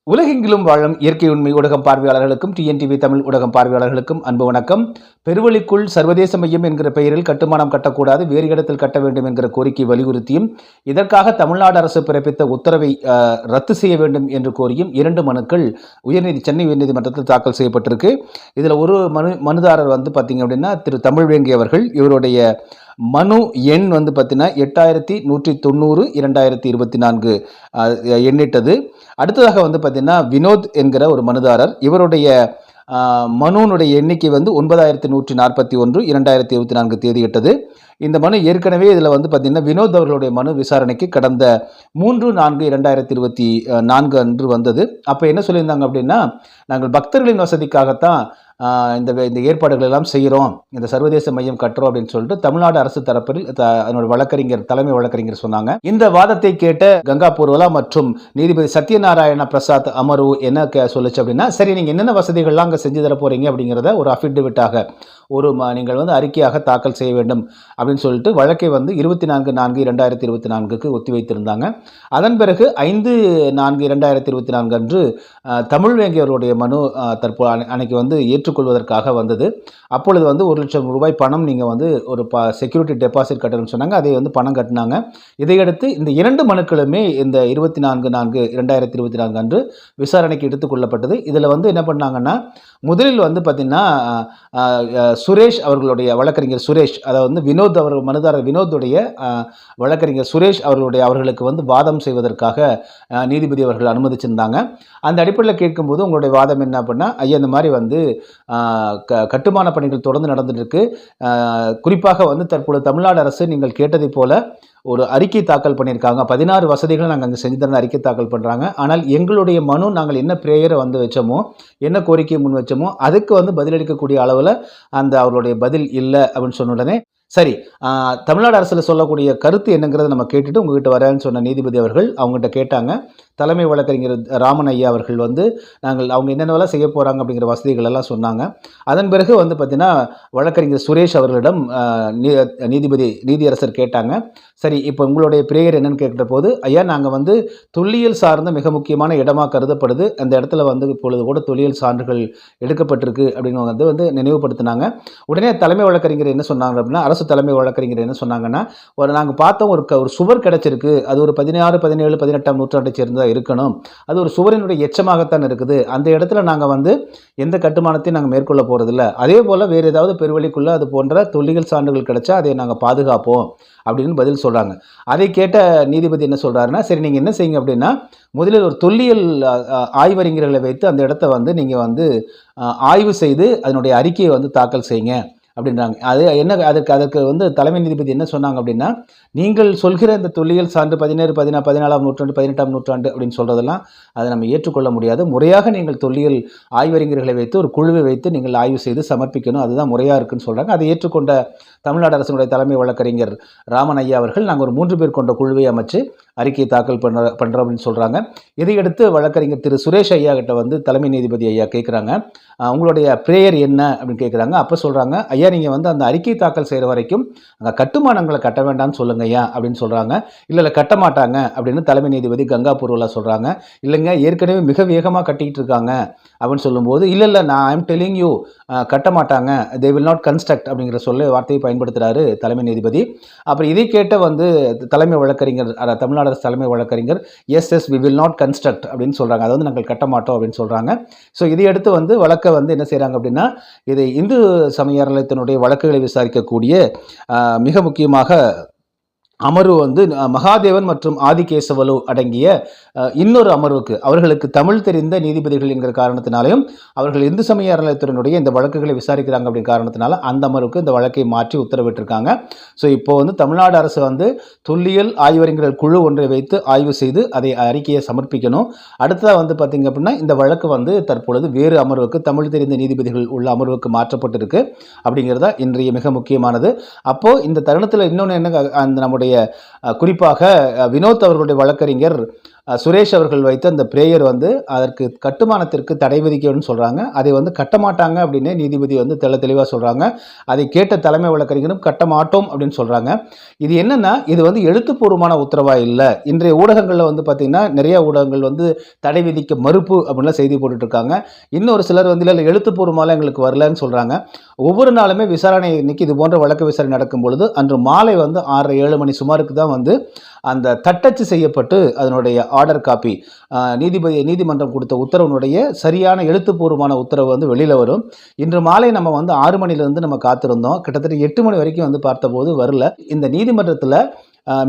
உலகெங்கிலும் வாழும் இயற்கை உண்மை ஊடகம் பார்வையாளர்களுக்கும் டிஎன்டிவி தமிழ் ஊடகம் பார்வையாளர்களுக்கும் அன்பு வணக்கம். பெருவழிக்குள் சர்வதேச மையம் என்கிற பெயரில் கட்டுமானம் கட்டக்கூடாது, வேறு இடத்தில் கட்ட வேண்டும் என்கிற கோரிக்கை வலியுறுத்தியும் இதற்காக தமிழ்நாடு அரசு பிறப்பித்த உத்தரவை ரத்து செய்ய வேண்டும் என்று கோரியும் 2 மனுக்கள் சென்னை உயர்நீதிமன்றத்தில் தாக்கல் செய்யப்பட்டிருக்கு. இதில் ஒரு மனுதாரர் பார்த்தீங்க அப்படின்னா திரு தமிழ்வேங்கி அவர்கள். இவருடைய மனு எண் பார்த்தீங்கன்னா 8190 2024 எண்ணிட்டது. அடுத்ததாக பார்த்தீங்கன்னா வினோத் என்கிற ஒரு மனுதாரர். இவருடைய மனுனுடைய எண்ணிக்கை 9141 2024 தேதியிட்டது. இந்த மனு ஏற்கனவே இதில் பார்த்தீங்கன்னா வினோத் அவர்களுடைய மனு விசாரணைக்கு கடந்த 3/4/2024 அன்று வந்தது. அப்போ என்ன சொல்லியிருந்தாங்க அப்படின்னா, நாங்கள் பக்தர்களின் வசதிக்காகத்தான் இந்த ஏற்பாடுகள் எல்லாம் செய்கிறோம், இந்த சர்வதேச மையம் கட்டுறோம் அப்படின்னு சொல்லிட்டு தமிழ்நாடு அரசு தரப்பில் அதனுடைய வழக்கறிஞர், தலைமை வழக்கறிஞர் சொன்னாங்க. இந்த வாதத்தை கேட்ட கங்கா பூர்வலா மற்றும் நீதிபதி சத்யநாராயண பிரசாத் அமர்வு என்ன சொல்லுச்சு அப்படின்னா, சரி நீங்கள் என்னென்ன வசதிகள்லாம் அங்கே செஞ்சு தர போறீங்க அப்படிங்கிறத ஒரு அஃபிடவிட்டாக நீங்கள் அறிக்கையாக தாக்கல் செய்ய வேண்டும் அப்படின்னு சொல்லிட்டு வழக்கை 24/4/2024 ஒத்தி வைத்திருந்தாங்க. அதன் பிறகு 5/4/2024 அன்று தமிழ்வேங்கி அவருடைய மனு தற்போது அன்னைக்கு ஏற்றுக்கொள்வதற்காக வந்தது. அப்பொழுது 1 லட்சம் ரூபாய் பணம் நீங்கள் ஒரு செக்யூரிட்டி டெபாசிட் கட்டணும்னு சொன்னாங்க. அதை பணம் கட்டினாங்க. இதையடுத்து இந்த 2 மனுக்களுமே இந்த 24/4/2024 அன்று விசாரணைக்கு எடுத்துக்கொள்ளப்பட்டது. இதில் என்ன பண்ணாங்கன்னா, முதலில் பார்த்தீங்கன்னா சுரேஷ் அவர்களுடைய வழக்கறிஞர் சுரேஷ், அதாவது வினோத் அவர்கள் மனுதாரர் வினோத்துடைய வழக்கறிஞர் சுரேஷ் அவர்களுக்கு வாதம் செய்வதற்காக நீதிபதி அவர்கள் அனுமதிச்சிருந்தாங்க. அந்த அடிப்படையில் கேட்கும்போது உங்களுடைய வாதம் என்ன அப்படின்னா, ஐயா இந்த மாதிரி கட்டுமான பணிகள் தொடர்ந்து நடந்துட்டு இருக்கு. குறிப்பாக தற்போது தமிழ்நாடு அரசு நீங்கள் கேட்டதை போல ஒரு அறிக்கை தாக்கல் பண்ணியிருக்காங்க. 16 வசதிகளை நாங்கள் அங்கே செஞ்சு தரணும் அறிக்கை தாக்கல் பண்ணுறாங்க. ஆனால் எங்களுடைய மனு நாங்கள் என்ன பிரேயரை வச்சோமோ, என்ன கோரிக்கையை முன் வச்சோமோ அதுக்கு பதிலளிக்கக்கூடிய அளவில் அவருடைய பதில் இல்லை அப்படின்னு சொன்ன உடனே, சரி தமிழ்நாடு அரசில் சொல்லக்கூடிய கருத்து என்னங்கிறத நம்ம கேட்டுட்டு உங்ககிட்ட வரேன்னு சொன்ன நீதிபதி அவர்கள் அவங்ககிட்ட கேட்டாங்க. தலைமை வழக்கறிஞர் ராமன் ஐயா அவர்கள் அவங்க என்னென்னலாம் செய்ய போகிறாங்க அப்படிங்கிற வசதிகள் எல்லாம் சொன்னாங்க. அதன் பிறகு பார்த்தீங்கன்னா வழக்கறிஞர் சுரேஷ் அவர்களிடம் நீதியரசர் கேட்டாங்க, சரி இப்போ உங்களுடைய பிரேயர் என்னன்னு கேட்ட போது, ஐயா நாங்கள் தொல்லியல் சார்ந்த மிக முக்கியமான இடமாக கருதப்படுது, அந்த இடத்துல இப்பொழுது கூட தொல்லியல் சான்றுகள் எடுக்கப்பட்டிருக்கு அப்படின்னு நினைவுபடுத்தினாங்க. உடனே தலைமை வழக்கறிஞர் என்ன சொன்னாங்க அப்படின்னா, அரசு தலைமை வழக்கறிஞர் என்ன சொன்னாங்கன்னா, நாங்கள் பார்த்தோம் ஒரு சுவர் கிடைச்சிருக்கு, அது ஒரு 16, 17, 18ஆம் நூற்றாண்டை சேர்ந்ததாக இருக்கணும், அது ஒரு சுவரினுடைய எச்சமாகத்தான் இருக்குது, அந்த இடத்துல நாங்கள் எந்த கட்டுமானத்தையும் நாங்கள் மேற்கொள்ள போகிறதில்ல, அதே போல் வேறு ஏதாவது பெருவழிக்குள்ளே அது போன்ற தொல்லியல் சான்றுகள் கிடைச்சா அதை நாங்கள் பாதுகாப்போம் அப்படின்னு பதில் சொல்கிறாங்க. அதை கேட்ட நீதிபதி என்ன சொல்கிறாருன்னா, சரி நீங்கள் என்ன செய்யுங்க அப்படின்னா, முதலில் ஒரு தொல்லியல் ஆய்வறிஞர்களை வைத்து அந்த இடத்த நீங்கள் ஆய்வு செய்து அதனுடைய அறிக்கையை தாக்கல் செய்யுங்க அப்படின்றாங்க. அது என்ன அதற்கு தலைமை நீதிபதி என்ன சொன்னாங்க அப்படின்னா, நீங்கள் சொல்கிற இந்த தொல்லியல் சான்று 17, 14ஆம் நூற்றாண்டு 18ஆம் நூற்றாண்டு அப்படின்னு சொல்கிறதெல்லாம் அதை நம்ம ஏற்றுக்கொள்ள முடியாது. முறையாக நீங்கள் தொல்லியல் ஆய்வறிஞர்களை வைத்து ஒரு குழுவை வைத்து நீங்கள் ஆய்வு செய்து சமர்ப்பிக்கணும், அதுதான் முறையாக இருக்குன்னு சொல்கிறாங்க. அதை ஏற்றுக்கொண்ட தமிழ்நாடு அரசினுடைய தலைமை வழக்கறிஞர் ராமன் ஐயா அவர்கள் நாங்கள் ஒரு 3 பேர் கொண்ட குழுவை அமைச்சு அறிக்கையை தாக்கல் பண்ணுறோம் அப்படின்னு சொல்கிறாங்க. இதையடுத்து வழக்கறிஞர் திரு சுரேஷ் ஐயா கிட்ட தலைமை நீதிபதி ஐயா கேட்குறாங்க, உங்களுடைய பிரேயர் என்ன அப்படின்னு கேட்குறாங்க. அப்போ சொல்கிறாங்க, ஐயா நீங்கள் அந்த அறிக்கை தாக்கல் செய்கிற வரைக்கும் அங்கே கட்டுமானங்களை கட்ட வேண்டாம்னு சொல்லுங்க ஐயா அப்படின்னு சொல்கிறாங்க. இல்லை கட்ட மாட்டாங்க அப்படின்னு தலைமை நீதிபதி கங்கா பூர்வலா சொல்கிறாங்க. இல்லைங்க ஏற்கனவே மிக வேகமாக கட்டிக்கிட்டு இருக்காங்க அப்படின்னு சொல்லும்போது, இல்லை நான் ஐம் டெல்லிங் யூ கட்ட மாட்டாங்க, தே வில் நாட் கன்ஸ்ட்ரக்ட் அப்படிங்கிற வார்த்தையை பயன்படுத்துகிறாரு தலைமை நீதிபதி. அப்புறம் இதை கேட்ட தலைமை வழக்கறிஞர் தமிழ்நாடு அரசு தலைமை வழக்கறிஞர் as we will not construct அப்படின்னு சொல்கிறாங்க, அதாவது நாங்கள் கட்ட மாட்டோம் அப்படின்னு சொல்கிறாங்க. ஸோ இதையடுத்து வழக்கை என்ன செய்கிறாங்க அப்படின்னா, இதை இந்து சமய அறநிலையத்தினுடைய வழக்குகளை விசாரிக்கக்கூடிய மிக முக்கியமாக அமர்வு மகாதேவன் மற்றும் ஆதிகேசவலு அடங்கிய இன்னொரு அமர்வுக்கு, அவர்களுக்கு தமிழ் தெரிந்த நீதிபதிகள் என்கிற காரணத்தினாலையும் அவர்கள் இந்து சமய அறநிலையத்துறையினுடைய இந்த வழக்குகளை விசாரிக்கிறாங்க அப்படிங்கிற காரணத்தினால அந்த அமர்வுக்கு இந்த வழக்கை மாற்றி உத்தரவிட்டிருக்காங்க. ஸோ இப்போ தமிழ்நாடு அரசு தொல்லியல் ஆய்வறிஞர்கள் குழு ஒன்றை வைத்து ஆய்வு செய்து அதை அறிக்கையை சமர்ப்பிக்கணும். அடுத்ததாக பார்த்தீங்க அப்படின்னா இந்த வழக்கு தற்பொழுது வேறு அமர்வுக்கு, தமிழ் தெரிந்த நீதிபதிகள் உள்ள அமர்வுக்கு மாற்றப்பட்டிருக்கு அப்படிங்கிறதா இன்றைய மிக முக்கியமானது. அப்போது இந்த தருணத்தில் இன்னொன்று என்ன, நம்முடைய குறிப்பாக வினோத் அவர்களுடைய வழக்கறிஞர் சுரேஷ் அவர்கள் வைத்த அந்த பிரேயர் வந்து அதற்கு கட்டுமானத்திற்கு தடை விதிக்கணும்னு சொல்கிறாங்க. அதை வந்து கட்டமாட்டாங்க அப்படின்னு நீதிபதி வந்து தெளிவாக சொல்கிறாங்க. அதை கேட்ட தலைமை வழக்கறிஞரும் கட்டமாட்டோம் அப்படின்னு சொல்கிறாங்க. இது என்னென்னா, இது வந்து எழுத்துப்பூர்வமான உத்தரவாக இல்லை. இன்றைய ஊடகங்களில் வந்து பார்த்திங்கன்னா நிறைய ஊடகங்கள் வந்து தடை விதிக்க மறுப்பு அப்படின்லாம் செய்தி போட்டுட்ருக்காங்க. இன்னொரு சிலர் வந்து இல்லை எழுத்துப்பூர்வமாலாம் எங்களுக்கு வரலன்னு சொல்கிறாங்க. ஒவ்வொரு நாளுமே விசாரணை இன்னைக்கு இது போன்ற வழக்கு விசாரணை நடக்கும் பொழுது அன்று மாலை வந்து 6:30-7 மணி சுமாருக்கு தான் வந்து அந்த தட்டச்சு செய்யப்பட்டு அதனுடைய ஆர்டர் காப்பி நீதிமன்றம் கொடுத்த உத்தரவுனுடைய சரியான எழுத்துப்பூர்வமான உத்தரவு வந்து வெளியில் வரும். இன்று மாலை நம்ம வந்து 6 மணிலேருந்து நம்ம காத்திருந்தோம். கிட்டத்தட்ட 8 மணி வரைக்கும் வந்து பார்த்தபோது வரல. இந்த நீதிமன்றத்தில்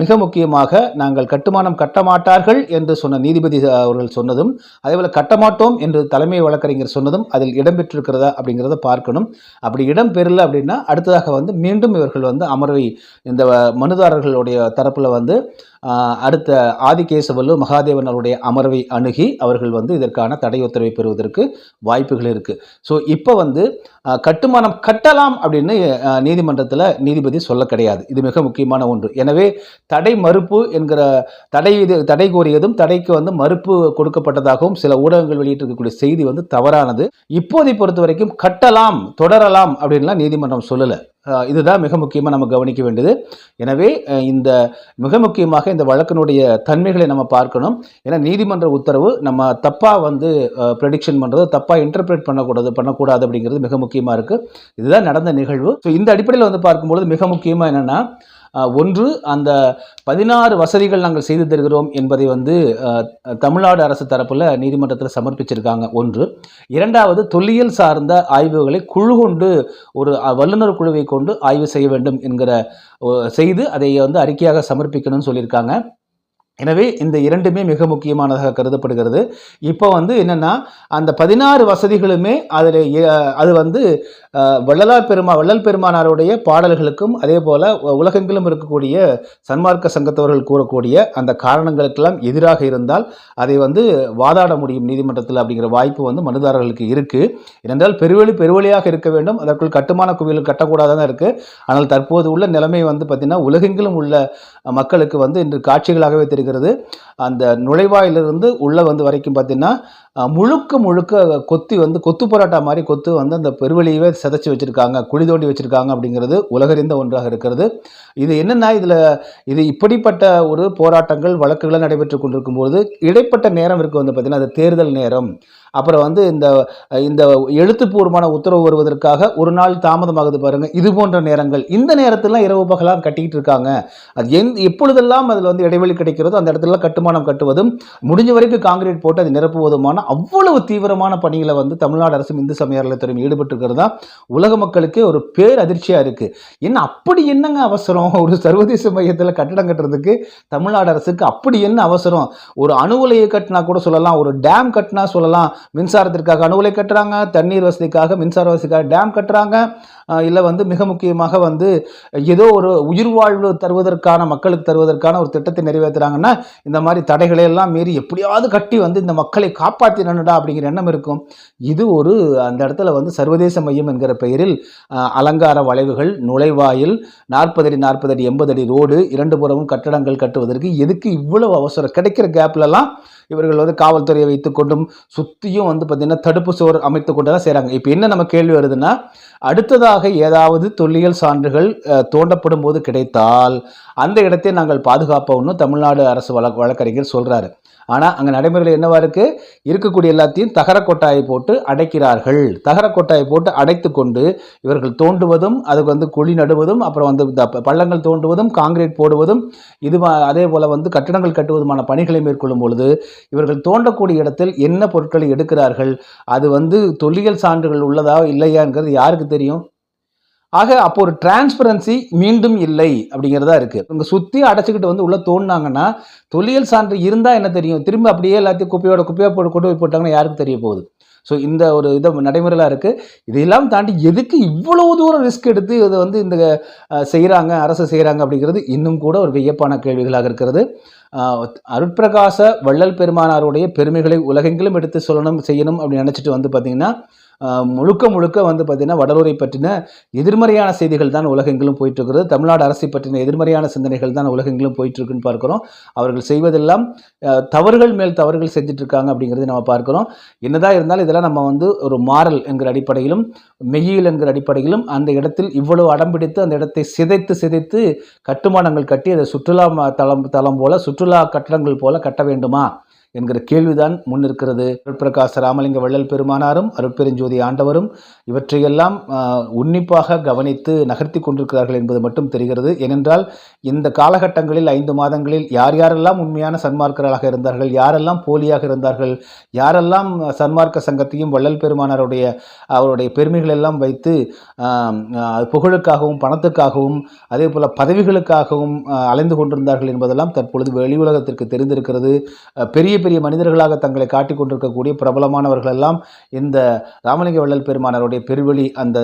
மிக முக்கியமாக நாங்கள் கட்டுமானம் கட்டமாட்டார்கள் என்று சொன்ன நீதிபதி அவர்கள் சொன்னதும், அதேபோல் கட்டமாட்டோம் என்று தலைமை வழக்கறிஞர் சொன்னதும் அதில் இடம்பெற்றிருக்கிறதா அப்படிங்கிறத பார்க்கணும். அப்படி இடம்பெறல அப்படின்னா அடுத்ததாக வந்து மீண்டும் இவர்கள் வந்து அமர்வை இந்த மனுதாரர்களுடைய தரப்பில் வந்து அடுத்த ஆதிகேசவலு மகாதேவன் அவருடைய அமர்வை அணுகி அவர்கள் வந்து இதற்கான தடை உத்தரவை பெறுவதற்கு வாய்ப்புகள் இருக்குது. ஸோ இப்போ வந்து கட்டுமானம் கட்டலாம் அப்படின்னு நீதிமன்றத்தில் நீதிபதி சொல்ல கிடையாது. இது மிக முக்கியமான ஒன்று. எனவே தடை மறுப்பு என்கிற தடை கோரியதும் தடைக்கு வந்து மறுப்பு கொடுக்கப்பட்டதாகவும் சில ஊடகங்கள் வெளியிட்டிருக்கக்கூடிய செய்தி வந்து தவறானது. இப்போதை பொறுத்த வரைக்கும் கட்டலாம் தொடரலாம் அப்படின்லாம் நீதிமன்றம் சொல்லலை. இதுதான் மிக முக்கியமாக நம்ம கவனிக்க வேண்டியது. எனவே இந்த மிக முக்கியமாக இந்த வழக்கினுடைய தன்மைகளை நம்ம பார்க்கணும். ஏன்னா நீதிமன்ற உத்தரவு நம்ம தப்பாக வந்து ப்ரெடிக்ஷன் பண்ணுறது, தப்பாக இன்டர்பிரேட் பண்ணக்கூடாது அப்படிங்கிறது மிக முக்கியமாக இருக்குது. இதுதான் நடந்த நிகழ்வு. ஸோ இந்த அடிப்படையில் வந்து பார்க்கும்பொழுது மிக முக்கியமாக என்னென்னா, ஒன்று அந்த 16 வசதிகள் நாங்கள் செய்து தருகிறோம் என்பதை வந்து தமிழ்நாடு அரசு தரப்பில் நீதிமன்றத்தில் சமர்ப்பிச்சிருக்காங்க. ஒன்று. இரண்டாவது, தொல்லியல் சார்ந்த ஆய்வுகளை குழு கொண்டு ஒரு வல்லுநர் குழுவை கொண்டு ஆய்வு செய்ய வேண்டும் என்கிற செய்து அதை வந்து அறிக்கையாக சமர்ப்பிக்கணும்னு சொல்லியிருக்காங்க. எனவே இந்த இரண்டுமே மிக முக்கியமானதாக கருதப்படுகிறது. இப்போ வந்து என்னென்னா, அந்த 16 வசதிகளுமே அதில் அது வந்து வள்ளல் பெருமானாருடைய பாடல்களுக்கும் அதே போல் உலகெங்கிலும் இருக்கக்கூடிய சன்மார்க்க சங்கத்தவர்கள் கூறக்கூடிய அந்த காரணங்களுக்கெல்லாம் எதிராக இருந்தால் அதை வந்து வாதாட முடியும் நீதிமன்றத்தில் அப்படிங்கிற வாய்ப்பு வந்து மனுதாரர்களுக்கு இருக்குது. ஏனென்றால் பெருவழியாக இருக்க வேண்டும், அதற்குள் கட்டுமான குவியல் கட்டக்கூடாதான் இருக்குது. ஆனால் தற்போது உள்ள நிலைமை வந்து பார்த்திங்கன்னா உலகெங்கிலும் உள்ள மக்களுக்கு வந்து இன்று காட்சிகளாகவே தெரிகிறது. அந்த நுழைவாயிலிருந்து உள்ள வந்து வரைக்கும் பார்த்தீங்கன்னா முழுக்க கொத்து பரோட்டா மாதிரி கொத்து வந்து அந்த பெருவெளியவே சிதைச்சி வச்சுருக்காங்க, குழி தோண்டி வச்சுருக்காங்க அப்படிங்கிறது உலகறிந்த ஒன்றாக இருக்கிறது. இது என்னென்னா, இது இப்படிப்பட்ட ஒரு போராட்டங்கள் வழக்குகள் நடைபெற்று கொண்டிருக்கும்போது இடைப்பட்ட நேரம் இருக்குது வந்து பார்த்திங்கன்னா அது தேர்தல் நேரம். அப்புறம் வந்து இந்த எழுத்துப்பூர்வமான உத்தரவு வருவதற்காக ஒரு நாள் தாமதமாகுது பாருங்கள். இது போன்ற நேரங்கள், இந்த நேரத்திலாம் இரவு பகலாக கட்டிக்கிட்டு இருக்காங்க. அது எப்பொழுதெல்லாம் அதில் வந்து இடைவெளி கிடைக்கிறதோ அந்த இடத்துல கட்டுமானம் கட்டுவதும் முடிஞ்ச வரைக்கும் காங்கிரீட் போட்டு அதை நிரப்புவதுமான அவ்வளவு தீவிரமான பணிகளை வந்து தமிழ்நாடு அரசும் இந்து சமய அறநிலையத்துறையும் ஈடுபட்டு இருக்கிறதா உலக மக்களுக்கு ஒரு பேர் அதிர்ச்சியாக இருக்குது. என்ன அப்படி என்னங்க அவசரம்? ஒரு சர்வதேச மையத்தில் கட்டடம் கட்டுறதுக்கு தமிழ்நாடு அரசுக்கு அப்படி என்ன அவசரம்? ஒரு அணு உலையை கட்டினா கூட சொல்லலாம், ஒரு டேம் கட்டினா சொல்லலாம். மின்சாரத்திற்காக அணு உலை கட்டுறாங்க, தண்ணீர் வசதிக்காக மின்சார வசதிக்காக டேம் கட்டுறாங்க, இல்லை வந்து மிக முக்கியமாக வந்து ஏதோ ஒரு உயிர் வாழ்வு தருவதற்கான மக்களுக்கு தருவதற்கான ஒரு திட்டத்தை நிறைவேற்றுறாங்கன்னா இந்த மாதிரி தடைகளை எல்லாம் மீறி எப்படியாவது கட்டி வந்து இந்த மக்களை காப்பாற்றினடா அப்படிங்கிற எண்ணம் இருக்கும். இது ஒரு அந்த இடத்துல வந்து சர்வதேச மையம் என்கிற பெயரில் அலங்கார வளைவுகள், நுழைவாயில், 40 அடி 40 அடி 80 அடி ரோடு, இரண்டு புறமும் கட்டடங்கள் கட்டுவதற்கு எதுக்கு இவ்வளவு அவசரம்? கிடைக்கிற கேப்லலாம் இவர்கள் வந்து காவல்துறையை வைத்துக்கொண்டும் சுற்றியும் வந்து பார்த்திங்கன்னா தடுப்பு சுவர் அமைத்து கொண்டு தான் செய்கிறாங்க. இப்போ என்ன நம்ம கேள்வி வருதுன்னா, அடுத்ததாக ஏதாவது தொல்லியல் சான்றுகள் தோண்டப்படும் போது கிடைத்தால் அந்த இடத்தை நாங்கள் பாதுகாப்போம்னு தமிழ்நாடு அரசு வழக்கறிஞர் சொல்கிறாரு. ஆனால் அங்கே நடைமுறையில் என்னவா இருக்குது? இருக்கக்கூடிய எல்லாத்தையும் தகரக்கொட்டாயை போட்டு அடைக்கிறார்கள். தகரக்கொட்டாயை போட்டு அடைத்து கொண்டு இவர்கள் தோண்டுவதும், அதுக்கு வந்து குழி நடுவதும், அப்புறம் வந்து பள்ளங்கள் தோண்டுவதும், காங்கிரீட் போடுவதும், இது அதே போல் வந்து கட்டடங்கள் கட்டுவதுமான பணிகளை மேற்கொள்ளும் பொழுது இவர்கள் தோண்டக்கூடிய இடத்தில் என்ன பொருட்களை எடுக்கிறார்கள், அது வந்து தொல்லியல் சான்றுகள் உள்ளதா இல்லையாங்கிறது யாருக்கு தெரியும்? ஆக அப்போ ஒரு டிரான்ஸ்பரன்சி மீண்டும் இல்லை அப்படிங்கிறதா இருக்குது. இவங்க சுற்றி அடைச்சிக்கிட்டு வந்து உள்ளே தோண்டினாங்கன்னா தொல்லியல் சான்று இருந்தால் என்ன தெரியும்? திரும்ப அப்படியே எல்லாத்தையும் குப்பையாக போட்டு கொண்டு போய் போட்டாங்கன்னா யாருக்கு தெரிய போகுது? ஸோ இந்த ஒரு இதை நடைமுறையில் இருக்குது. இதையெல்லாம் தாண்டி எதுக்கு இவ்வளவு தூரம் ரிஸ்க் எடுத்து இதை வந்து இந்த அரசு செய்கிறாங்க அப்படிங்கிறது இன்னும் கூட ஒரு வியப்பான கேள்விகளாக இருக்கிறது. அருட்பிரகாச வள்ளல் பெருமானாருடைய பெருமைகளை உலகெங்கிலும் எடுத்து சொல்லணும் செய்யணும் அப்படின்னு நினச்சிட்டு வந்து பார்த்திங்கன்னா முழுக்க வந்து பார்த்திங்கன்னா வடலூரை பற்றின எதிர்மறையான செய்திகள் தான் உலகெங்கிலும் போயிட்டுருக்கிறது. தமிழ்நாடு அரசை பற்றின எதிர்மறையான சிந்தனைகள் தான் உலகெங்கிலும் போயிட்டுருக்குன்னு பார்க்குறோம். அவர்கள் செய்வதெல்லாம் தவறுகள் மேல் தவறுகள் செஞ்சிட்ருக்காங்க அப்படிங்கிறத நம்ம பார்க்குறோம். என்னதான் இருந்தாலும் இதெல்லாம் நம்ம வந்து ஒரு மாரல் என்கிற அடிப்படையிலும் மெய்யியல் என்கிற அடிப்படையிலும் அந்த இடத்தில் இவ்வளவு அடம்பிடித்து அந்த இடத்தை சிதைத்து கட்டுமானங்கள் கட்டி அதை சுற்றுலா தளம் போல சுற்றுலா கட்டடங்கள் போல கட்ட வேண்டுமா என்கிற கேள்விதான் முன்னிருக்கிறது. அருட்பிரகாச ராமலிங்க வள்ளல் பெருமானாரும் அருட்பெருஞ்சோதி ஆண்டவரும் இவற்றையெல்லாம் உன்னிப்பாக கவனித்து நகர்த்தி கொண்டிருக்கிறார்கள் என்பது மட்டும் தெரிகிறது. ஏனென்றால் இந்த காலகட்டங்களில் 5 மாதங்களில் யாரெல்லாம் உண்மையான சன்மார்க்கர்களாக இருந்தார்கள், யாரெல்லாம் போலியாக இருந்தார்கள், யாரெல்லாம் சன்மார்க்க சங்கத்தையும் வள்ளல் பெருமானாருடைய அவருடைய பெருமைகள் எல்லாம் வைத்து புகழுக்காகவும் பணத்துக்காகவும் அதே போல் பதவிகளுக்காகவும் அலைந்து கொண்டிருந்தார்கள் என்பதெல்லாம் தற்பொழுது வெளி உலகத்திற்கு தெரிந்திருக்கிறது. பெரிய பெரிய மனிதர்களாக தங்களை காட்டிக் கொண்டிருக்கக்கூடிய பிரபலமானவர்கள் எல்லாம் இந்த ராமலிங்க வள்ளல் பெருமானாருடைய பெருவெளி அந்த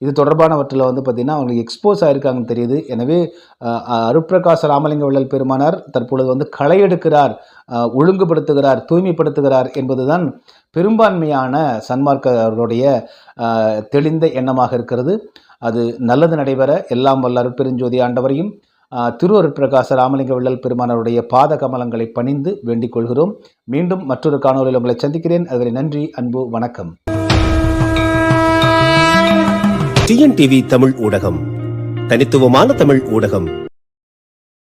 இது தொடர்பானவற்றில் வந்து பார்த்திங்கன்னா அவங்களுக்கு எக்ஸ்போஸ் ஆகிருக்காங்கன்னு தெரியுது. எனவே அருட்பிரகாச ராமலிங்க வள்ளல் பெருமானார் தற்பொழுது வந்து களை எடுக்கிறார், ஒழுங்குபடுத்துகிறார், தூய்மைப்படுத்துகிறார் என்பதுதான் பெரும்பான்மையான சன்மார்க்கர்களுடைய தெளிந்த எண்ணமாக இருக்கிறது. அது நல்லது நடைபெற எல்லாம் வல்ல அருட்பெருஞ்சோதி ஆண்டவரையும் திரு அருட்பிரகாச ராமலிங்க வள்ளல் பெருமானாருடைய பாத கமலங்களை பணிந்து வேண்டிக் கொள்கிறோம். மீண்டும் மற்றொரு காணொலியில் உங்களை சந்திக்கிறேன். அதுவரை நன்றி, அன்பு, வணக்கம். டிஎன்டிவி தமிழ் ஊடகம், தனித்துவமான தமிழ் ஊடகம்.